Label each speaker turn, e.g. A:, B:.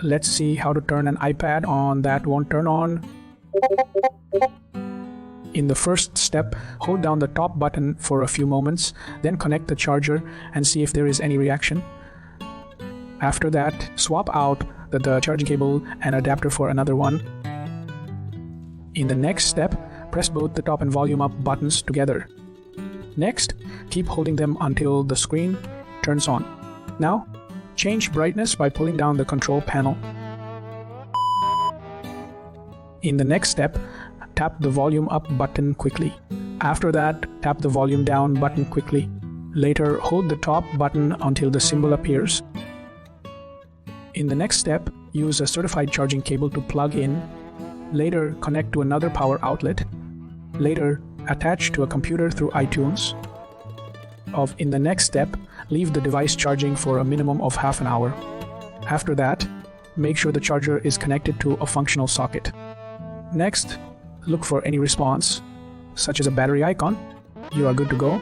A: Let's see how to turn an iPad on that won't turn on. In the first step, hold down the top button for a few moments, then connect the charger and see if there is any reaction. After that, swap out the charging cable and adapter for another one. In the next step, press both the top and volume up buttons together. Next, keep holding them until the screen turns on. Now, change brightness by pulling down the control panel. In the next step, tap the volume up button quickly. After that, tap the volume down button quickly. Later, hold the top button until the symbol appears. In the next step, use a certified charging cable to plug in. Later, connect to another power outlet. Later, attach to a computer through iTunes. In the next step, leave the device charging for a minimum of half an hour. After that, make sure the charger is connected to a functional socket. Next, look for any response, such as a battery icon. You are good to go.